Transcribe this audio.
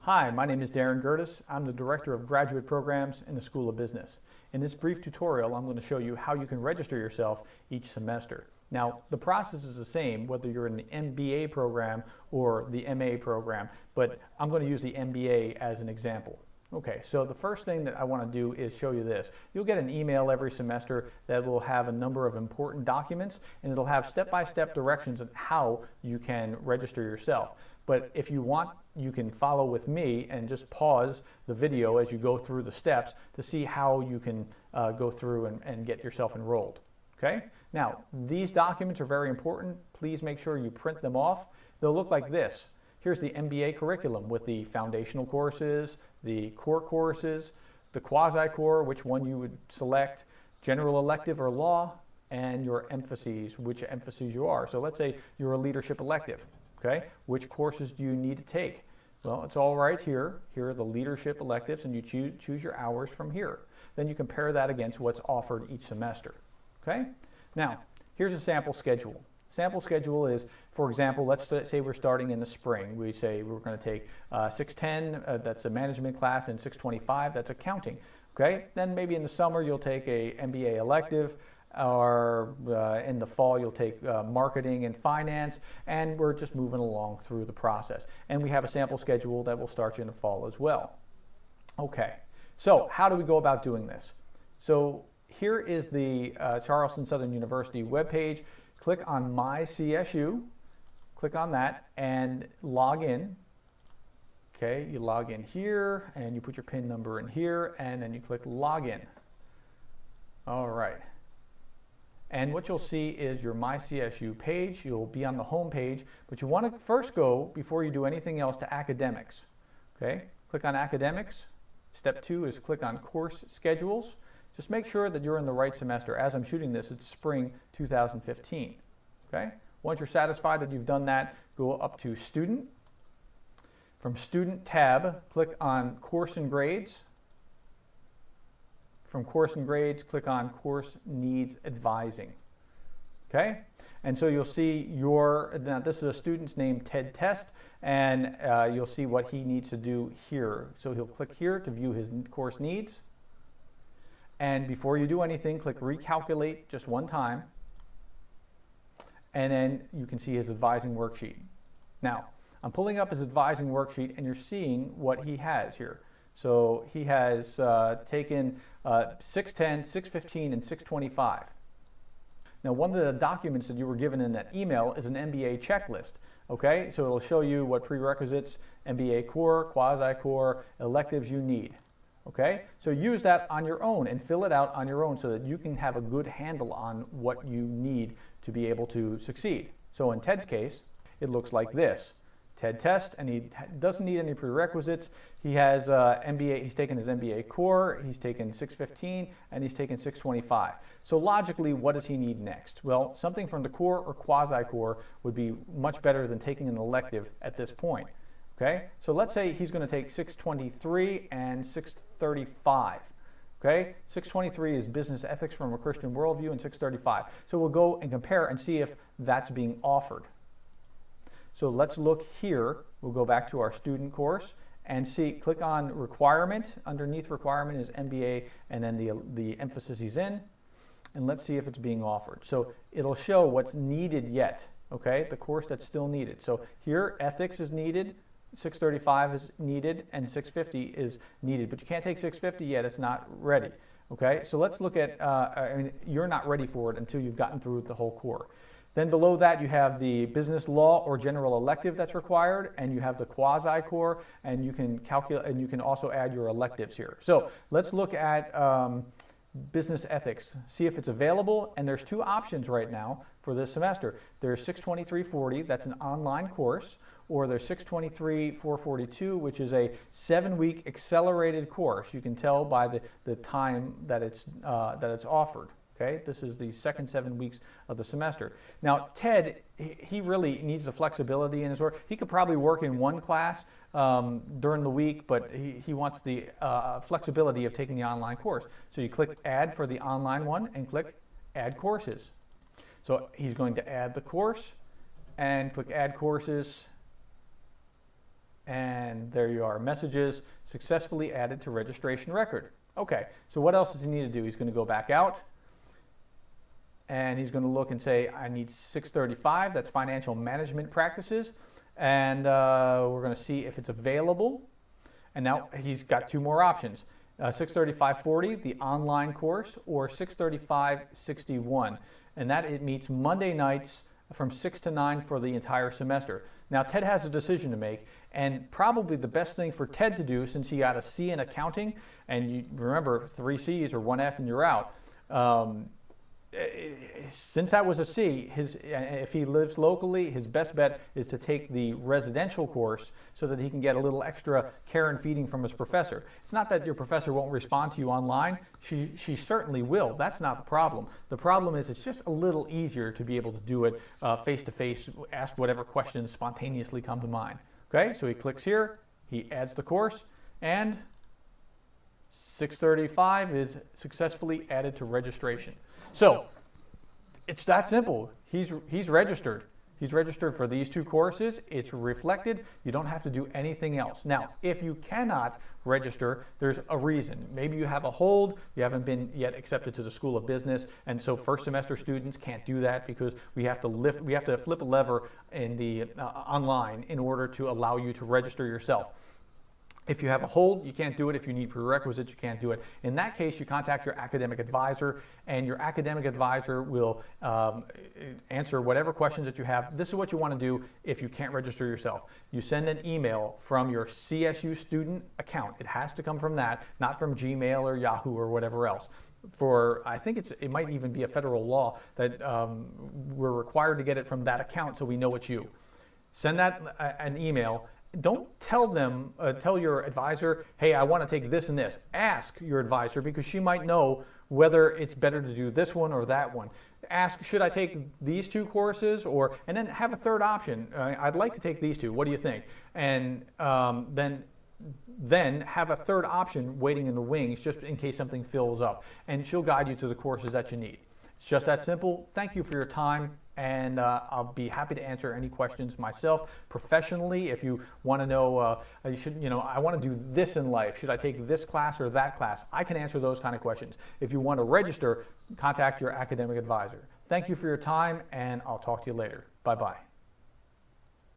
Hi, my name is Darren Gertis. I'm the Director of Graduate Programs in the School of Business. In this brief tutorial, I'm going to show you how you can register yourself each semester. Now, the process is the same whether you're in the MBA program or the MA program, but I'm going to use the MBA as an example. Okay, so the first thing that I want to do is show you this. You'll get an email every semester that will have a number of important documents, and it'll have step-by-step directions on how you can register yourself. But if you want, you can follow with me and just pause the video as you go through the steps to see how you can go through and get yourself enrolled. Okay? Now, these documents are very important. Please make sure you print them off. They'll look like this. Here's the MBA curriculum with the foundational courses, the core courses, the quasi-core, which one you would select, general elective or law, and your emphases, which emphases you are. So let's say you're a leadership elective. Okay, which courses do you need to take? Well, it's all right here. Here are the leadership electives, and you choose your hours from here. Then you compare that against what's offered each semester. Okay? Now, here's a sample schedule. Sample schedule is, for example, let's say we're starting in the spring. We say we're going to take 610, that's a management class, and 625, that's accounting. Okay? Then maybe in the summer you'll take a MBA elective, or in the fall you'll take marketing and finance, and we're just moving along through the process. And we have a sample schedule that will start you in the fall as well. Okay, so how do we go about doing this? So here is the Charleston Southern University webpage. Click on My CSU, click on that, and log in. Okay, you log in here, and you put your PIN number in here, and then you click Login. All right. And what you'll see is your My CSU page. You'll be on the home page, but you want to first go, before you do anything else, to Academics. Okay, click on Academics. Step 2 is click on Course Schedules. Just make sure that you're in the right semester. As I'm shooting this, it's spring 2015. Okay, once you're satisfied that you've done that, go up to Student. From Student tab, click on Course and Grades. From Course and Grades, click on Course Needs Advising. Okay? And so you'll see now this is a student's name, Ted Test, and you'll see what he needs to do here. So he'll click here to view his course needs. And before you do anything, click Recalculate just one time. And then you can see his advising worksheet. Now, I'm pulling up his advising worksheet, and you're seeing what he has here. So he has taken 610, 615, and 625. Now, one of the documents that you were given in that email is an MBA checklist. Okay, so it'll show you what prerequisites, MBA core, quasi-core, electives you need. Okay, so use that on your own and fill it out on your own so that you can have a good handle on what you need to be able to succeed. So in Ted's case, it looks like this. TED Test, and he doesn't need any prerequisites. He has MBA, he's taken his MBA core, he's taken 615, and he's taken 625. So logically, what does he need next? Well, something from the core or quasi-core would be much better than taking an elective at this point. Okay, so let's say he's going to take 623 and 635. Okay, 623 is business ethics from a Christian worldview, and 635. So we'll go and compare and see if that's being offered. So let's look here. We'll go back to our student course and see, click on requirement. Underneath requirement is MBA and then the emphasis he's in. And let's see if it's being offered. So it'll show what's needed yet, okay? The course that's still needed. So here, ethics is needed, 635 is needed, and 650 is needed. But you can't take 650 yet, it's not ready, okay? So let's look at, you're not ready for it until you've gotten through the whole core. Then below that you have the business law or general elective that's required, and you have the quasi-core, and you can calculate, and you can also add your electives here. So let's look at business ethics, see if it's available, and there's two options right now for this semester. There's 623.40, that's an online course, or there's 623.442, which is a 7-week accelerated course. You can tell by the time that it's offered. Okay, this is the second 7 weeks of the semester. Now, Ted, he really needs the flexibility in his work. He could probably work in one class during the week, but he wants the flexibility of taking the online course. So you click Add for the online one and click Add Courses. So he's going to add the course and click Add Courses, and there you are. Messages successfully added to registration record. Okay, so what else does he need to do? He's going to go back out, and he's going to look and say, I need 635. That's financial management practices. And we're going to see if it's available. And now he's got two more options. 635.40, the online course, or 635.61. And that it meets Monday nights from 6 to 9 for the entire semester. Now, Ted has a decision to make, and probably the best thing for Ted to do, since he got a C in accounting, and you remember 3 C's or 1 F and you're out, since that was a C, if he lives locally, his best bet is to take the residential course so that he can get a little extra care and feeding from his professor. It's not that your professor won't respond to you online. She certainly will. That's not the problem. The problem is it's just a little easier to be able to do it face-to-face, ask whatever questions spontaneously come to mind. Okay, so he clicks here, he adds the course, and 635 is successfully added to registration. So it's that simple. He's registered. He's registered for these 2 courses. It's reflected. You don't have to do anything else. Now, if you cannot register, there's a reason. Maybe you have a hold. You haven't been yet accepted to the School of Business, and so first semester students can't do that because we have to flip a lever in the online in order to allow you to register yourself. If you have a hold, you can't do it. If you need prerequisites, you can't do it. In that case, you contact your academic advisor, and your academic advisor will answer whatever questions that you have. This is what you want to do if you can't register yourself. You send an email from your CSU student account. It has to come from that, not from Gmail or Yahoo or whatever else. I think it might even be a federal law that we're required to get it from that account so we know it's you. Send that an email. Don't tell them, tell your advisor, hey, I want to take this and this. Ask your advisor, because she might know whether it's better to do this one or that one. Ask, should I take these 2 courses? And then have a third option. I'd like to take these 2. What do you think? And then have a third option waiting in the wings just in case something fills up. And she'll guide you to the courses that you need. It's just that simple. Thank you for your time. And I'll be happy to answer any questions myself professionally. If you want to know, I want to do this in life. Should I take this class or that class? I can answer those kind of questions. If you want to register, contact your academic advisor. Thank you for your time, and I'll talk to you later. Bye-bye.